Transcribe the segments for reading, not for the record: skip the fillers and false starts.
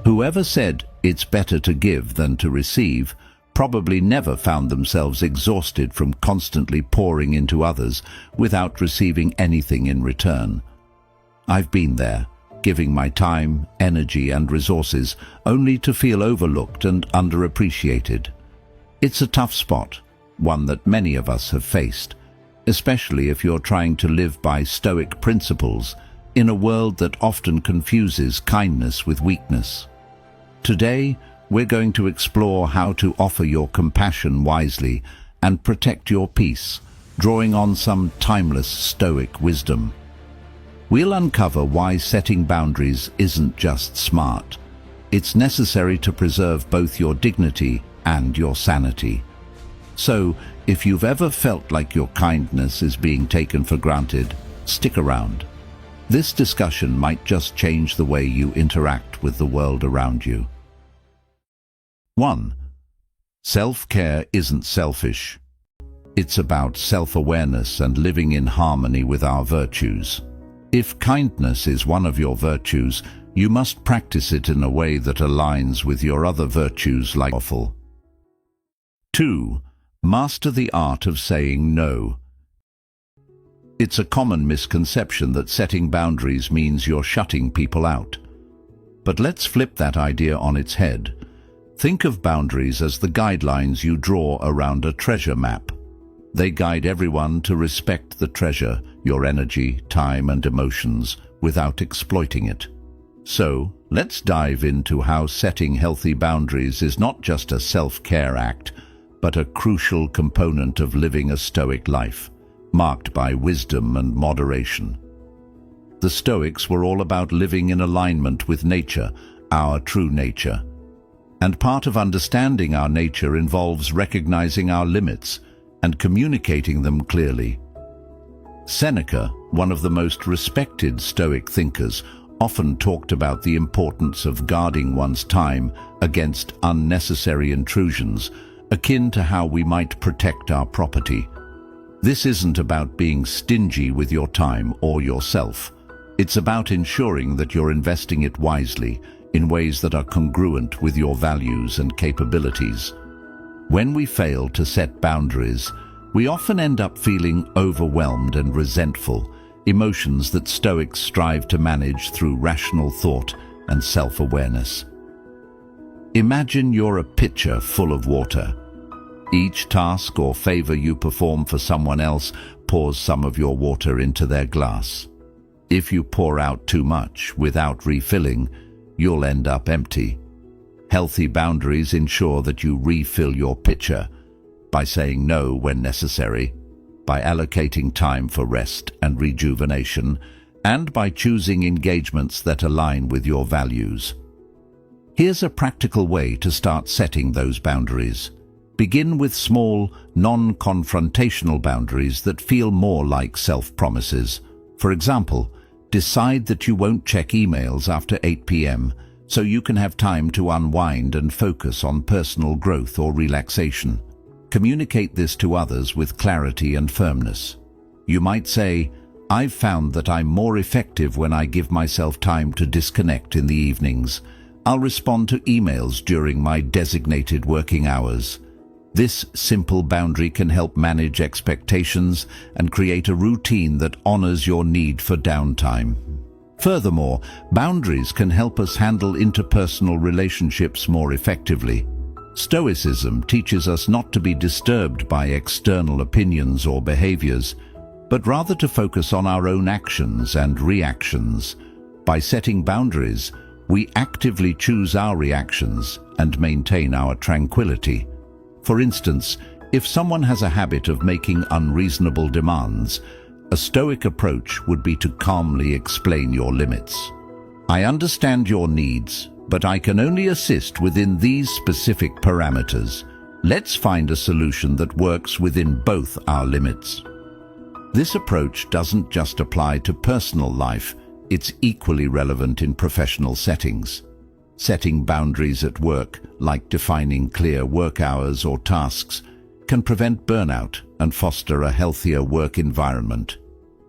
Whoever said it's better to give than to receive probably never found themselves exhausted from constantly pouring into others without receiving anything in return. I've been there, giving my time, energy and resources only to feel overlooked and underappreciated. It's a tough spot, one that many of us have faced, especially if you're trying to live by Stoic principles in a world that often confuses kindness with weakness. Today, we're going to explore how to offer your compassion wisely and protect your peace, drawing on some timeless Stoic wisdom. We'll uncover why setting boundaries isn't just smart. It's necessary to preserve both your dignity and your sanity. So, if you've ever felt like your kindness is being taken for granted, stick around. This discussion might just change the way you interact with the world around you. 1. Self-care isn't selfish. It's about self-awareness and living in harmony with our virtues. If kindness is one of your virtues, you must practice it in a way that aligns with your other virtues like lawful. 2. Master the art of saying no. It's a common misconception that setting boundaries means you're shutting people out. But let's flip that idea on its head. Think of boundaries as the guidelines you draw around a treasure map. They guide everyone to respect the treasure, your energy, time and emotions, without exploiting it. So, let's dive into how setting healthy boundaries is not just a self-care act, but a crucial component of living a Stoic life, marked by wisdom and moderation. The Stoics were all about living in alignment with nature, our true nature. And part of understanding our nature involves recognizing our limits and communicating them clearly. Seneca, one of the most respected Stoic thinkers, often talked about the importance of guarding one's time against unnecessary intrusions, akin to how we might protect our property. This isn't about being stingy with your time or yourself. It's about ensuring that you're investing it wisely in ways that are congruent with your values and capabilities. When we fail to set boundaries, we often end up feeling overwhelmed and resentful, emotions that Stoics strive to manage through rational thought and self-awareness. Imagine you're a pitcher full of water. Each task or favor you perform for someone else pours some of your water into their glass. If you pour out too much without refilling, you'll end up empty. Healthy boundaries ensure that you refill your pitcher by saying no when necessary, by allocating time for rest and rejuvenation, and by choosing engagements that align with your values. Here's a practical way to start setting those boundaries. Begin with small, non-confrontational boundaries that feel more like self-promises. For example, decide that you won't check emails after 8 p.m. so you can have time to unwind and focus on personal growth or relaxation. Communicate this to others with clarity and firmness. You might say, "I've found that I'm more effective when I give myself time to disconnect in the evenings. I'll respond to emails during my designated working hours." This simple boundary can help manage expectations and create a routine that honors your need for downtime. Furthermore, boundaries can help us handle interpersonal relationships more effectively. Stoicism teaches us not to be disturbed by external opinions or behaviors, but rather to focus on our own actions and reactions. By setting boundaries, we actively choose our reactions and maintain our tranquility. For instance, if someone has a habit of making unreasonable demands, a Stoic approach would be to calmly explain your limits. "I understand your needs, but I can only assist within these specific parameters. Let's find a solution that works within both our limits." This approach doesn't just apply to personal life, it's equally relevant in professional settings. Setting boundaries at work, like defining clear work hours or tasks, can prevent burnout and foster a healthier work environment.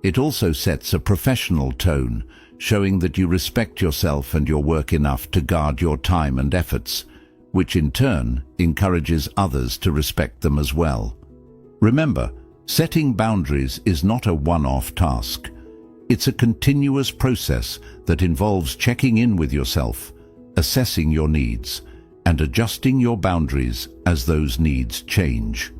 It also sets a professional tone, showing that you respect yourself and your work enough to guard your time and efforts, which in turn encourages others to respect them as well. Remember, setting boundaries is not a one-off task. It's a continuous process that involves checking in with yourself, assessing your needs, and adjusting your boundaries as those needs change.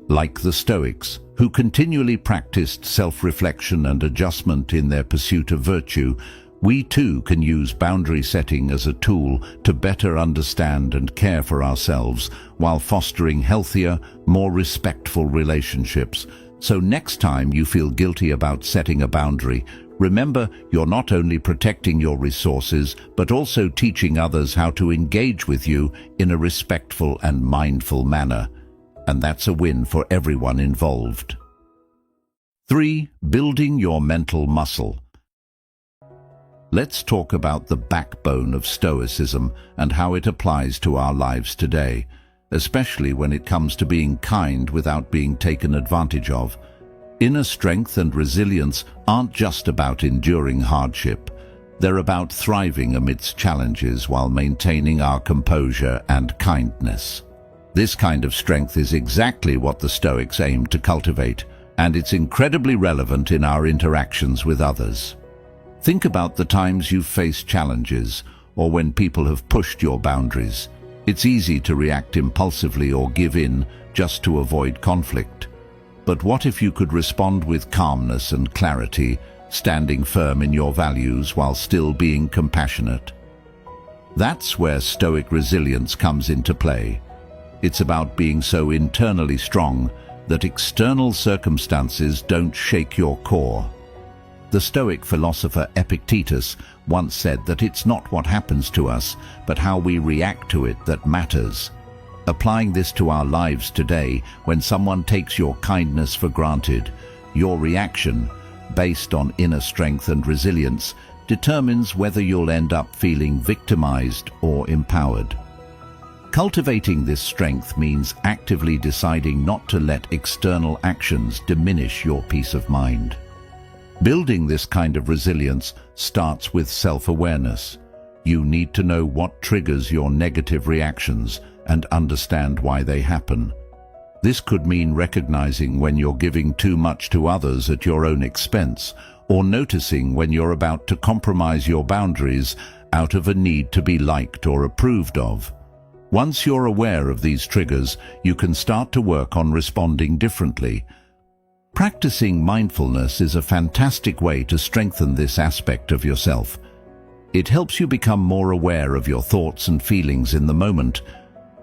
Like the Stoics, who continually practiced self-reflection and adjustment in their pursuit of virtue, we too can use boundary setting as a tool to better understand and care for ourselves while fostering healthier, more respectful relationships. So next time you feel guilty about setting a boundary, remember you're not only protecting your resources, but also teaching others how to engage with you in a respectful and mindful manner. And that's a win for everyone involved. 3. Building your mental muscle. Let's talk about the backbone of Stoicism and how it applies to our lives today, especially when it comes to being kind without being taken advantage of. Inner strength and resilience aren't just about enduring hardship. They're about thriving amidst challenges while maintaining our composure and kindness. This kind of strength is exactly what the Stoics aim to cultivate, and it's incredibly relevant in our interactions with others. Think about the times you've faced challenges, or when people have pushed your boundaries. It's easy to react impulsively or give in just to avoid conflict. But what if you could respond with calmness and clarity, standing firm in your values while still being compassionate? That's where Stoic resilience comes into play. It's about being so internally strong that external circumstances don't shake your core. The Stoic philosopher Epictetus once said that it's not what happens to us, but how we react to it that matters. Applying this to our lives today, when someone takes your kindness for granted, your reaction, based on inner strength and resilience, determines whether you'll end up feeling victimized or empowered. Cultivating this strength means actively deciding not to let external actions diminish your peace of mind. Building this kind of resilience starts with self-awareness. You need to know what triggers your negative reactions and understand why they happen. This could mean recognizing when you're giving too much to others at your own expense, or noticing when you're about to compromise your boundaries out of a need to be liked or approved of. Once you're aware of these triggers, you can start to work on responding differently. Practicing mindfulness is a fantastic way to strengthen this aspect of yourself. It helps you become more aware of your thoughts and feelings in the moment,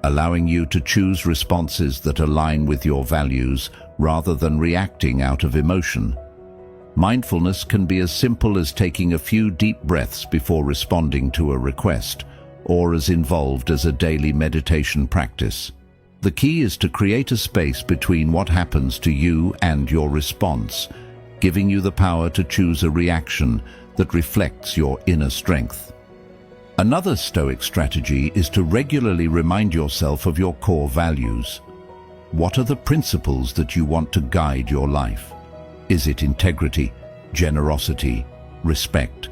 allowing you to choose responses that align with your values rather than reacting out of emotion. Mindfulness can be as simple as taking a few deep breaths before responding to a request, or as involved as a daily meditation practice. The key is to create a space between what happens to you and your response, giving you the power to choose a reaction that reflects your inner strength. Another Stoic strategy is to regularly remind yourself of your core values. What are the principles that you want to guide your life? Is it integrity, generosity, respect?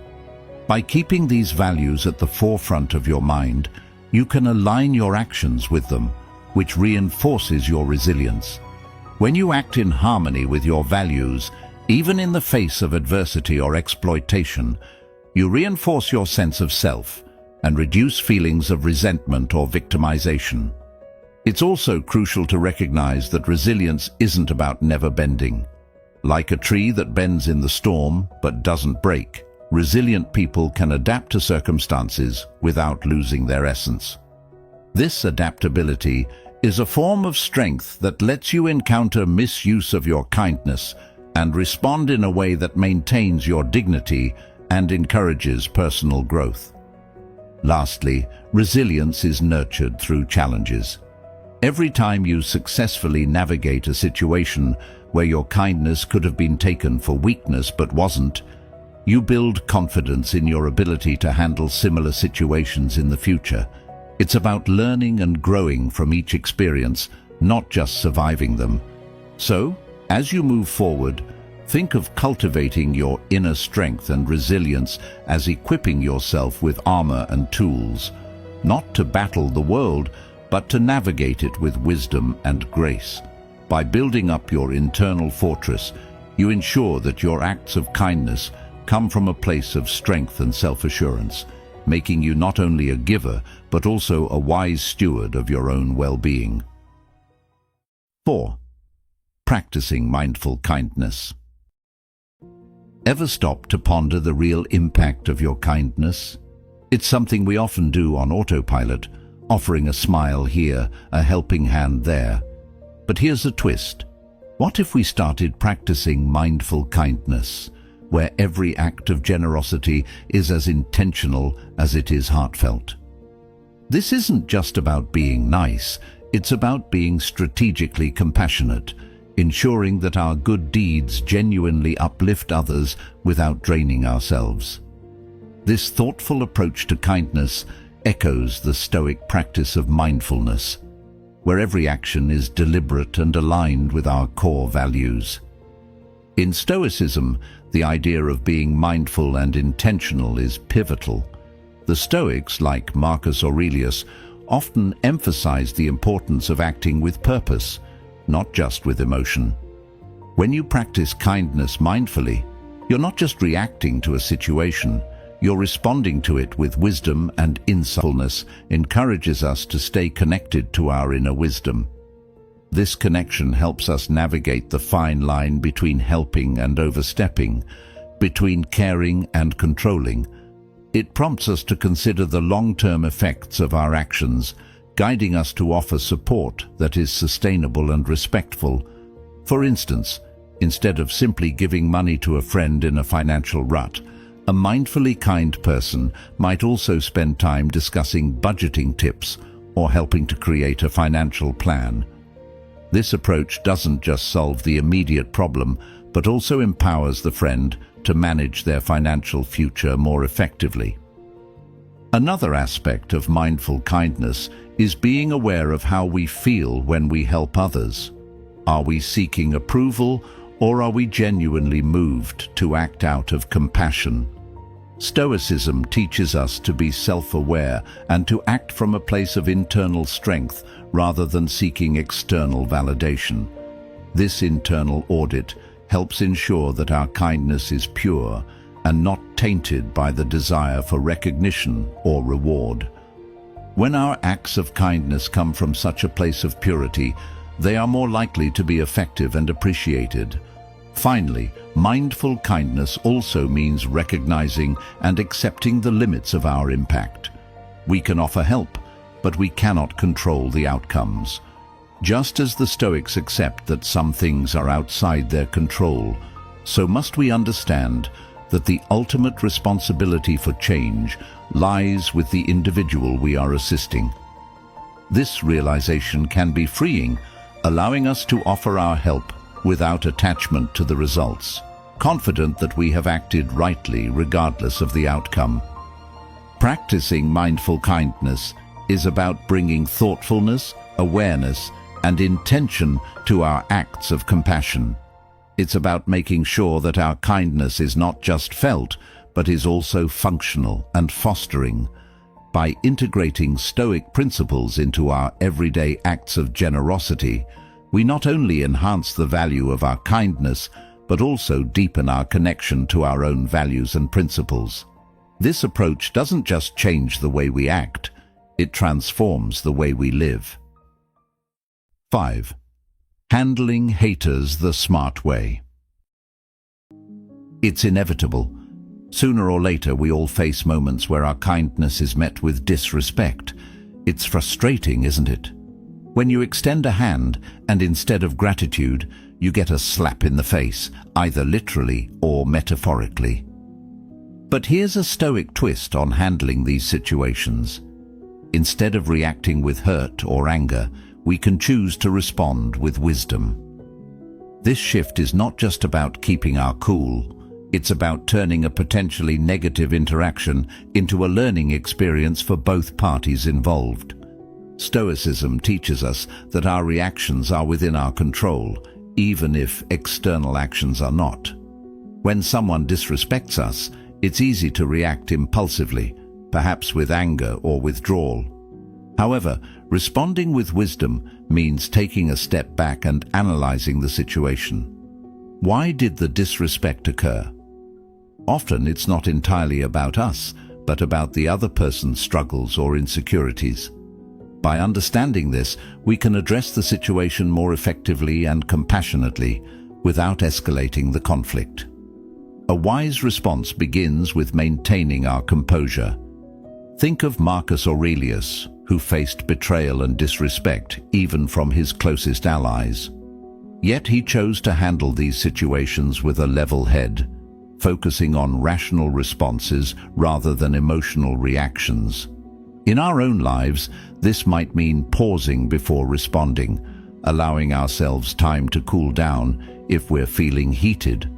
By keeping these values at the forefront of your mind, you can align your actions with them, which reinforces your resilience. When you act in harmony with your values, even in the face of adversity or exploitation, you reinforce your sense of self and reduce feelings of resentment or victimization. It's also crucial to recognize that resilience isn't about never bending. Like a tree that bends in the storm but doesn't break, resilient people can adapt to circumstances without losing their essence. This adaptability is a form of strength that lets you encounter misuse of your kindness and respond in a way that maintains your dignity and encourages personal growth. Lastly, resilience is nurtured through challenges. Every time you successfully navigate a situation where your kindness could have been taken for weakness but wasn't, you build confidence in your ability to handle similar situations in the future. It's about learning and growing from each experience, not just surviving them. So, as you move forward, Think of cultivating your inner strength and resilience as equipping yourself with armor and tools, not to battle the world, but to navigate it with wisdom and grace. By building up your internal fortress, you ensure that your acts of kindness come from a place of strength and self-assurance, making you not only a giver, but also a wise steward of your own well-being. 4. Practicing mindful kindness. Ever stop to ponder the real impact of your kindness? It's something we often do on autopilot, offering a smile here, a helping hand there. But here's a twist. What if we started practicing mindful kindness, where every act of generosity is as intentional as it is heartfelt? This isn't just about being nice, it's about being strategically compassionate, ensuring that our good deeds genuinely uplift others without draining ourselves. This thoughtful approach to kindness echoes the Stoic practice of mindfulness, where every action is deliberate and aligned with our core values. In Stoicism, the idea of being mindful and intentional is pivotal. The Stoics, like Marcus Aurelius, often emphasize the importance of acting with purpose, not just with emotion. When you practice kindness mindfully, you're not just reacting to a situation, you're responding to it with wisdom, and insightfulness encourages us to stay connected to our inner wisdom. This connection helps us navigate the fine line between helping and overstepping, between caring and controlling. It prompts us to consider the long-term effects of our actions, guiding us to offer support that is sustainable and respectful. For instance, instead of simply giving money to a friend in a financial rut, a mindfully kind person might also spend time discussing budgeting tips or helping to create a financial plan. This approach doesn't just solve the immediate problem, but also empowers the friend to manage their financial future more effectively. Another aspect of mindful kindness is being aware of how we feel when we help others. Are we seeking approval, or are we genuinely moved to act out of compassion? Stoicism teaches us to be self-aware and to act from a place of internal strength rather than seeking external validation. This internal audit helps ensure that our kindness is pure and not tainted by the desire for recognition or reward. When our acts of kindness come from such a place of purity, they are more likely to be effective and appreciated. Finally, mindful kindness also means recognizing and accepting the limits of our impact. We can offer help, but we cannot control the outcomes. Just as the Stoics accept that some things are outside their control, so must we understand that the ultimate responsibility for change lies with the individual we are assisting. This realization can be freeing, allowing us to offer our help without attachment to the results, confident that we have acted rightly regardless of the outcome. Practicing mindful kindness is about bringing thoughtfulness, awareness, and intention to our acts of compassion. It's about making sure that our kindness is not just felt, but is also functional and fostering. By integrating Stoic principles into our everyday acts of generosity, we not only enhance the value of our kindness, but also deepen our connection to our own values and principles. This approach doesn't just change the way we act, it transforms the way we live. 5. Handling haters the smart way. It's inevitable. Sooner or later, we all face moments where our kindness is met with disrespect. It's frustrating, isn't it? When you extend a hand and instead of gratitude, you get a slap in the face, either literally or metaphorically. But here's a Stoic twist on handling these situations. Instead of reacting with hurt or anger, we can choose to respond with wisdom. This shift is not just about keeping our cool, it's about turning a potentially negative interaction into a learning experience for both parties involved. Stoicism teaches us that our reactions are within our control, even if external actions are not. When someone disrespects us, it's easy to react impulsively, perhaps with anger or withdrawal. However, responding with wisdom means taking a step back and analyzing the situation. Why did the disrespect occur? Often it's not entirely about us, but about the other person's struggles or insecurities. By understanding this, we can address the situation more effectively and compassionately without escalating the conflict. A wise response begins with maintaining our composure. Think of Marcus Aurelius, who faced betrayal and disrespect even from his closest allies. Yet he chose to handle these situations with a level head, focusing on rational responses rather than emotional reactions. In our own lives, this might mean pausing before responding, allowing ourselves time to cool down if we're feeling heated.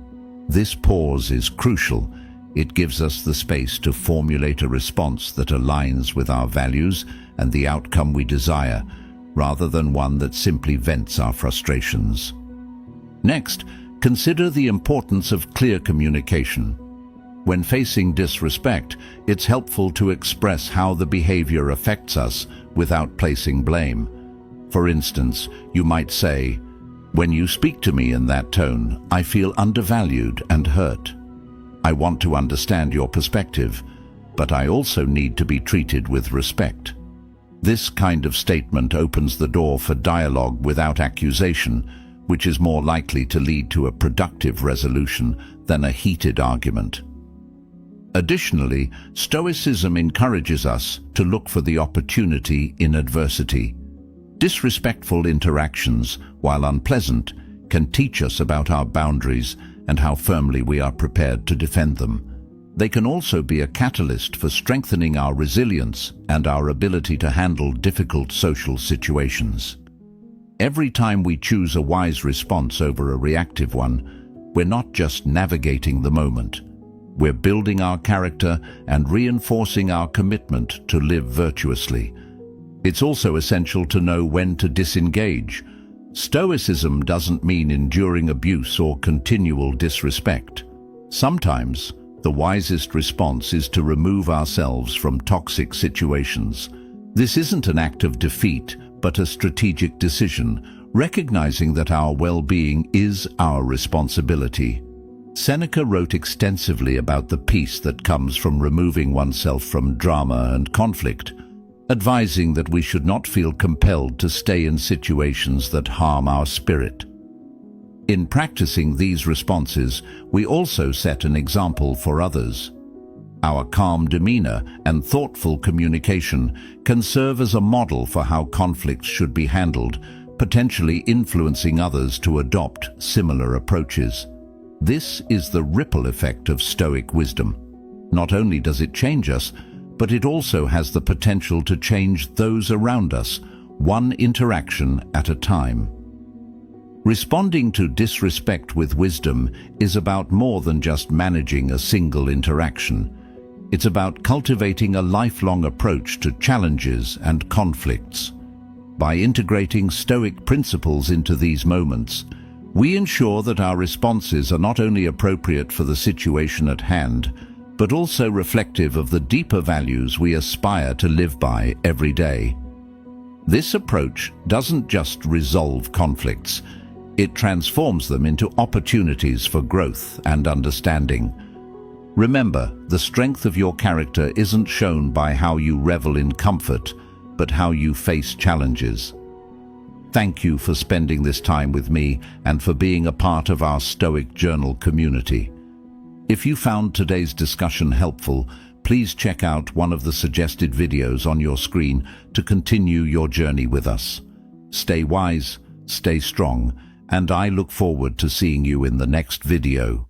This pause is crucial. It gives us the space to formulate a response that aligns with our values and the outcome we desire, rather than one that simply vents our frustrations. Next, consider the importance of clear communication. When facing disrespect, it's helpful to express how the behavior affects us without placing blame. For instance, you might say, "When you speak to me in that tone, I feel undervalued and hurt. I want to understand your perspective, but I also need to be treated with respect." This kind of statement opens the door for dialogue without accusation, which is more likely to lead to a productive resolution than a heated argument. Additionally, Stoicism encourages us to look for the opportunity in adversity. Disrespectful interactions, while unpleasant, can teach us about our boundaries and how firmly we are prepared to defend them. They can also be a catalyst for strengthening our resilience and our ability to handle difficult social situations. Every time we choose a wise response over a reactive one, we're not just navigating the moment. We're building our character and reinforcing our commitment to live virtuously. It's also essential to know when to disengage. Stoicism doesn't mean enduring abuse or continual disrespect. Sometimes, the wisest response is to remove ourselves from toxic situations. This isn't an act of defeat, but a strategic decision, recognizing that our well-being is our responsibility. Seneca wrote extensively about the peace that comes from removing oneself from drama and conflict, advising that we should not feel compelled to stay in situations that harm our spirit. In practicing these responses, we also set an example for others. Our calm demeanor and thoughtful communication can serve as a model for how conflicts should be handled, potentially influencing others to adopt similar approaches. This is the ripple effect of Stoic wisdom. Not only does it change us, but it also has the potential to change those around us, one interaction at a time. Responding to disrespect with wisdom is about more than just managing a single interaction. It's about cultivating a lifelong approach to challenges and conflicts. By integrating Stoic principles into these moments, we ensure that our responses are not only appropriate for the situation at hand, but also reflective of the deeper values we aspire to live by every day. This approach doesn't just resolve conflicts, it transforms them into opportunities for growth and understanding. Remember, the strength of your character isn't shown by how you revel in comfort, but how you face challenges. Thank you for spending this time with me and for being a part of our Stoic Journal community. If you found today's discussion helpful, please check out one of the suggested videos on your screen to continue your journey with us. Stay wise, stay strong, and I look forward to seeing you in the next video.